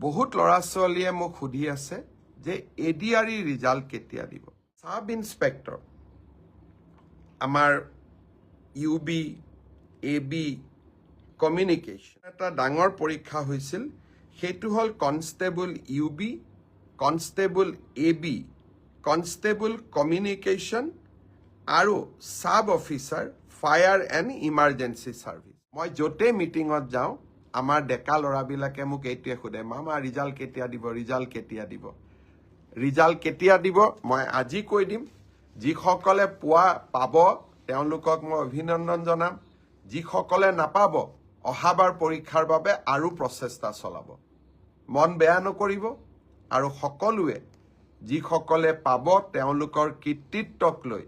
বহুত ল'ৰা ছোৱালীয়ে মোক সুধি আছে যে এডিআৰই ৰিজাল্ট কেতিয়া দিব। সাব ইন্সপেক্টৰ আমাৰ ইউবি এবি কমিউনিকেশ্যন এটা ডাঙৰ পৰীক্ষা হৈছিল। সেইটো হ'ল constable UB, constable AB, constable communication আৰু sub officer fire and emergency service. মই য'তেই মিটিঙত যাওঁ আমাৰ ডেকা ল'ৰাবিলাকে মোক এইটোৱে সোধে, মামা ৰিজাল্ট কেতিয়া দিব, ৰিজাল্ট কেতিয়া দিব। ৰিজাল্ট কেতিয়া দিব মই আজি কৈ দিম। যিসকলে পাব তেওঁলোকক মই অভিনন্দন জনাম। যিসকলে নাপাব অহাবাৰ পৰীক্ষাৰ বাবে আৰু প্ৰচেষ্টা চলাব। মন বেয়া নকৰিব আৰু সকলোৱে যিসকলে পাব তেওঁলোকৰ কৃতিত্বক লৈ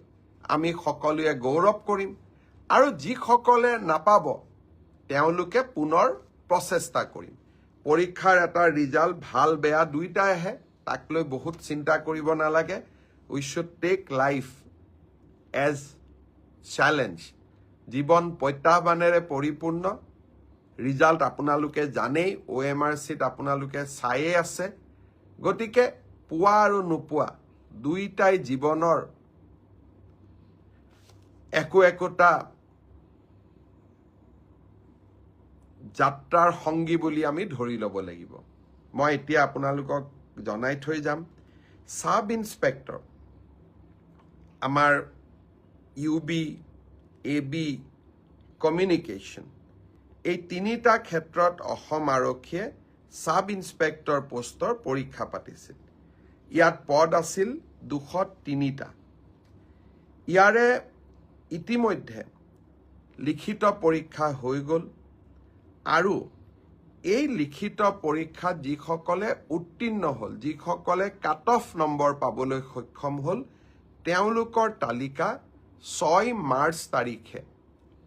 আমি সকলোৱে গৌৰৱ কৰিম আৰু যিসকলে নাপাব তেওঁলোকে পুনৰ প্ৰচেষ্টা কৰিম। পৰীক্ষাৰ এটা ৰিজাল্ট ভাল বেয়া দুইটাই আহে, তাক লৈ বহুত চিন্তা কৰিব নালাগে। We should take life as challenge. জীৱন প্ৰত্যাহ্বানেৰে পৰিপূৰ্ণ। ৰিজাল্ট আপোনালোকে জানেই, OMRCত আপোনালোকে চায়ে আছে। গতিকে পোৱা আৰু নোপোৱা দুইটাই জীৱনৰ একোটা যাত্ৰাৰ সংগী বুলি আমি ধৰি ল'ব লাগিব। মই এতিয়া আপোনালোকক জনাই থৈ যাম, সাব ইন্সপেক্টৰ আমাৰ ইউবি এবি কমিউনিকেশ্যন এই তিনিটা ক্ষেত্ৰত অসম আৰক্ষীয়ে সাব ইন্সপেক্টৰ পোষ্টৰ পৰীক্ষা পাতিছিল। ইয়াত পদ আছিল 203টা। ইয়াৰে ইতিমধ্যে লিখিত পৰীক্ষা হৈ গ'ল আৰু এই লিখিত পৰীক্ষাত যিসকলে উত্তীৰ্ণ হ'ল, যিসকলে কাট অফ নম্বৰ পাবলৈ সক্ষম হ'ল, তেওঁলোকৰ তালিকা 6 মাৰ্চ তাৰিখে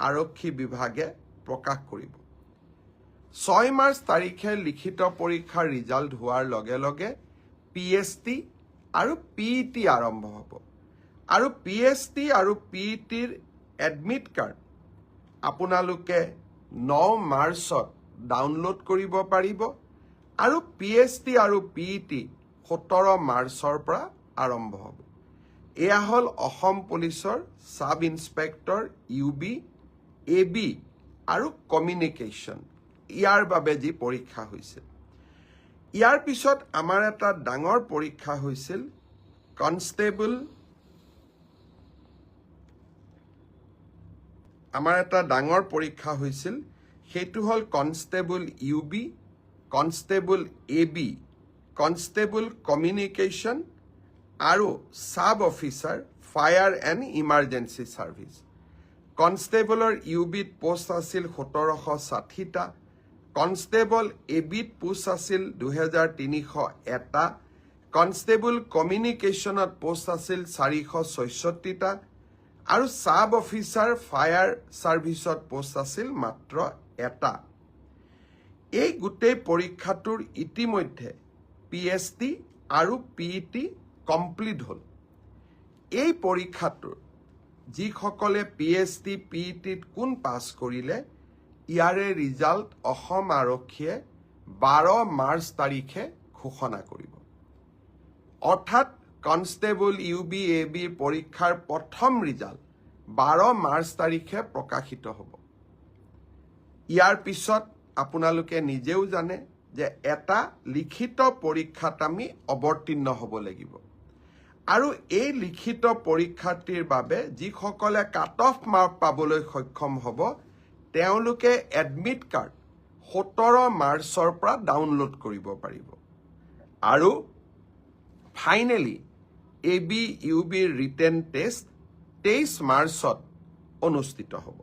আৰক্ষী বিভাগে প্ৰকাশ কৰিব। 6 মাৰ্চ তাৰিখে লিখিত পৰীক্ষাৰ ৰিজাল্ট হোৱাৰ লগে লগে PST আৰু PET আৰম্ভ হ'ব আৰু PST আৰু PETৰ এডমিট কাৰ্ড আপোনালোকে 9 মাৰ্চত ডাউনলোড কৰিব পাৰিব আৰু PST আৰু PET 17 মাৰ্চৰ পৰা আৰম্ভ হ'ব। এয়া হ'ল অসম পুলিচৰ সাব ইন্সপেক্টৰ ইউবি এবি আৰু কমিউনিকেশ্যন ইয়াৰ বাবে যি পৰীক্ষা হৈছিল। ইয়াৰ পিছত আমাৰ এটা ডাঙৰ পৰীক্ষা হৈছিল কনষ্টেবল সেইটো হ'ল constable UB, constable AB, constable communication আৰু sub officer fire and emergency service. কনষ্টেবলৰ ইউবিত পোষ্ট আছিল 1760টা, কনষ্টেবল এবিত পোষ্ট আছিল 2301টা, কনষ্টেবল কমিউনিকেশ্যনত পোষ্ট আছিল 466টা আৰু সাব অফিচাৰ ফায়াৰ ছাৰ্ভিচত পোষ্ট আছিল মাত্ৰ 1টা। এই গোটেই পৰীক্ষাটোৰ ইতিমধ্যে PST আৰু PET কমপ্লিট হ'ল। এই পৰীক্ষাটোৰ যিসকলে PST PETত কোন পাছ কৰিলে ইয়াৰে ৰিজাল্ট অসম আৰক্ষীয়ে 12 মাৰ্চ তাৰিখে ঘোষণা কৰিব। অৰ্থাৎ কনষ্টেবল ইউবি এবিৰ পৰীক্ষাৰ প্ৰথম ৰিজাল্ট 12 মাৰ্চ তাৰিখে প্ৰকাশিত হ'ব। ইয়াৰ পিছত আপোনালোকে নিজেও জানে যে এটা লিখিত পৰীক্ষাত আমি অৱতীৰ্ণ হ'ব লাগিব আৰু এই লিখিত পৰীক্ষাটিৰ বাবে যিসকলে কাট অফ মাৰ্ক পাবলৈ সক্ষম হ'ব তেওঁলোকে এডমিট কাৰ্ড 17 মাৰ্চৰ পৰা ডাউনলোড কৰিব পাৰিব আৰু ফাইনেলি এবি ইউবিৰ ৰিটেন টেষ্ট 23 মাৰ্চত অনুষ্ঠিত হ'ব।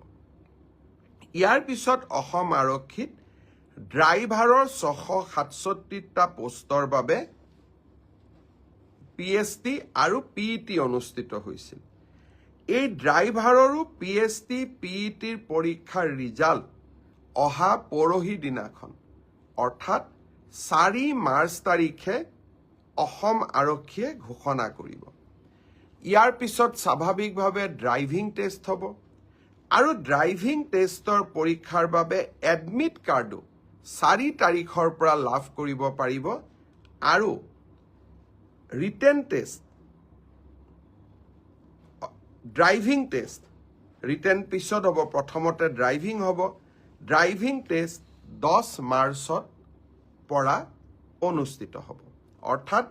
ইয়াৰ পিছত অসম আৰক্ষীত ড্ৰাইভাৰৰ 667টা পোষ্টৰ বাবে PST আৰু PET অনুষ্ঠিত হৈছিল। এই ড্ৰাইভাৰৰো PST PETৰ পৰীক্ষাৰ ৰিজাল্ট অহা পৰহি দিনাখন অৰ্থাৎ 4 মাৰ্চ তাৰিখে অসম আৰক্ষীয়ে ঘোষণা কৰিব। ইয়াৰ পিছত স্বাভাৱিকভাৱে ড্ৰাইভিং টেষ্ট হ'ব আৰু ড্ৰাইভিং টেষ্টৰ পৰীক্ষাৰ বাবে এডমিট কাৰ্ডো 4 তাৰিখৰ পৰা লাভ কৰিব পাৰিব আৰু written test driving test written পিছত হ'ব প্ৰথমতে ড্ৰাইভিং হ'ব ড্ৰাইভিং টেষ্ট 10 মাৰ্চত পৰা অনুষ্ঠিত হ'ব অৰ্থাৎ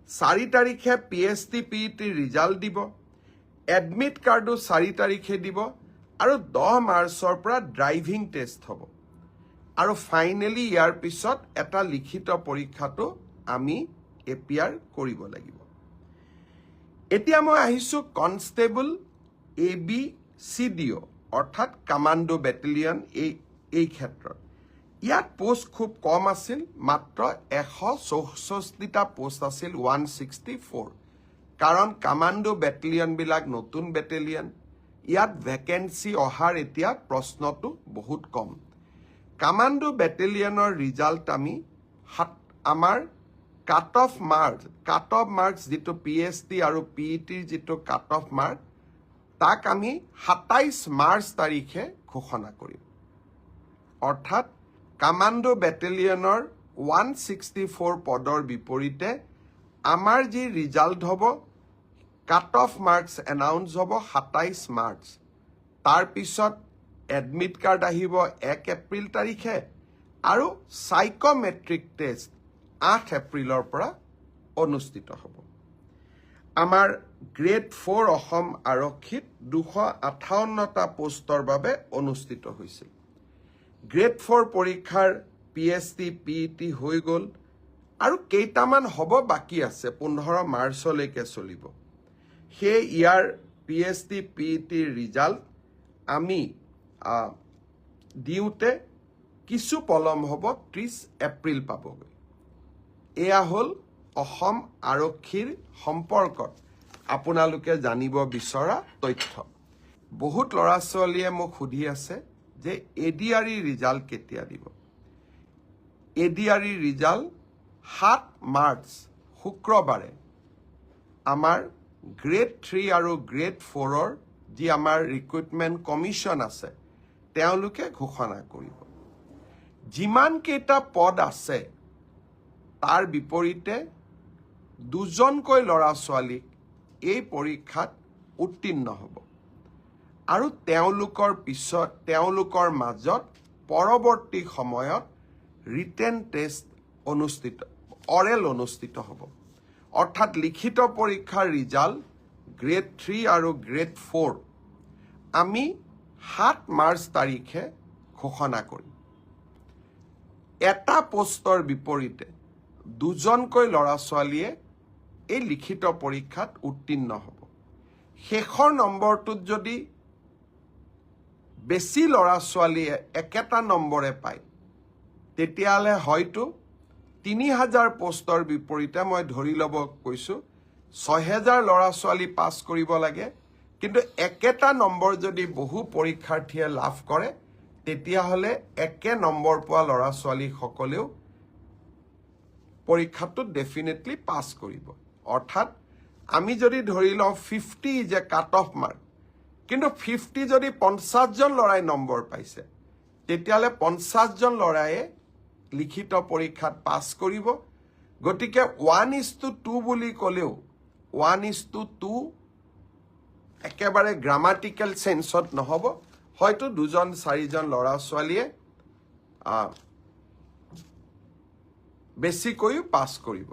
4 তাৰিখে PST PET ৰিজাল্ট দিব এডমিট কাৰ্ডো 4 তাৰিখে দিব আৰু 10 মাৰ্চৰ পৰা ড্ৰাইভিং টেষ্ট হ'ব আৰু ফাইনেলি ইয়াৰ পিছত এটা লিখিত পৰীক্ষাটো আমি এপিয়াৰ কৰিব লাগিব এতিয়া মই আহিছো কনষ্টেবল AB CDO অৰ্থাৎ কমাণ্ডো বেটেলিয়ন এই ক্ষেত্ৰত ইয়াত পোষ্ট খুব কম আছিল মাত্ৰ 164টা পোষ্ট আছিল 164 কাৰণ কমাণ্ডো বেটেলিয়ন বিলাক নতুন বেটেলিয়ন ইয়াত ভেকেন্সি অহাৰ এতিয়া প্ৰশ্নটো বহুত কম কমাণ্ডো বেটেলিয়নৰ ৰিজাল্ট আমি আমাৰ কাট অফ মাৰ্কছ যেটো PST আৰু PET যেটো কাট অফ মাৰ্ক তাক আমি 27 মাৰ্চ তাৰিখে ঘোষণা কৰিম অৰ্থাৎ কমাণ্ডো বেটেলিয়নৰ 164 পদৰ বিপৰীতে আমাৰ যি ৰিজাল্ট হ'ব কাট অফ মাৰ্কছ এনাউন্স হ'ব 27 মাৰ্চ তাৰ পিছত এডমিট কাৰ্ড আহিব 1 এপ্ৰিল তাৰিখে আৰু সাইকোমেট্ৰিক টেষ্ট 8 এপ্ৰিলৰ পৰা অনুষ্ঠিত হ'ব আমাৰ গ্ৰেড 4 অসম আৰক্ষীত 258টা পোষ্টৰ বাবে অনুষ্ঠিত হৈছিল গ্ৰেড 4 পৰীক্ষাৰ PST PET হৈ গ'ল আৰু কেইটামান হ'ব বাকি আছে 15 মাৰ্চলৈকে চলিব সেই ইয়াৰ PST PET ৰিজাল্ট আমি দিওঁতে কিছু পলম হ'ব 30 এপ্ৰিল পাবগৈ এয়া হ'ল অসম আৰক্ষীৰ সম্পৰ্কত আপোনালোকে জানিব বিচৰা তথ্য বহুত ল'ৰা ছোৱালীয়ে মোক সুধি আছে যে ADRE ৰিজাল্ট কেতিয়া দিব ADRE ৰিজাল্ট 7 মাৰ্চ শুক্ৰবাৰে আমাৰ গ্ৰেড 3 আৰু গ্ৰেড 4ৰ যি আমাৰ ৰিক্ৰুটমেণ্ট কমিশ্যন আছে তেওঁলোকে ঘোষণা কৰিব যিমান কেইটা পদ আছে তাৰ বিপৰীতে দুজনকৈ ল'ৰা ছোৱালীক এই পৰীক্ষাত উত্তীৰ্ণ হ'ব আৰু তেওঁলোকৰ মাজত পৰৱৰ্তী সময়ত ৰিটেন টেষ্ট অৰেল অনুষ্ঠিত হ'ব অৰ্থাৎ লিখিত পৰীক্ষাৰ ৰিজাল্ট গ্ৰেড 3 আৰু গ্ৰেড 4 আমি 7 মাৰ্চ তাৰিখে ঘোষণা কৰিম এটা পোষ্টৰ বিপৰীতে দুজনকৈ ল'ৰা ছোৱালীয়ে এই লিখিত পৰীক্ষাত উত্তীৰ্ণ হ'ব শেষৰ নম্বৰটোত যদি বেছি ল'ৰা ছোৱালীয়ে একেটা নম্বৰে পায় তেতিয়াহ'লে হয়তো 3000 পোষ্টৰ বিপৰীতে মই ধৰি ল'ব কৈছো 6000 ল'ৰা ছোৱালী পাছ কৰিব লাগে কিন্তু একেটা নম্বৰ যদি বহু পৰীক্ষাৰ্থীয়ে লাভ কৰে তেতিয়াহ'লে একে নম্বৰ পোৱা ল'ৰা ছোৱালীসকলেও পৰীক্ষাটো ডেফিনেটলি পাছ কৰিব অৰ্থাৎ আমি যদি ধৰি লওঁ 50 যে কাট অফ মাৰ্ক কিন্তু 50 যদি 50 জন ল'ৰাই নম্বৰ পাইছে তেতিয়াহ'লে 50 জন ল'ৰায়ে লিখিত পৰীক্ষাত পাছ কৰিব গতিকে 1:2 বুলি ক'লেও 1:2 একেবাৰে গ্ৰামাটিকেল সেন্সত নহ'ব হয়তো 2-4জন ল'ৰা ছোৱালীয়ে বেছিকৈ পাছ কৰিব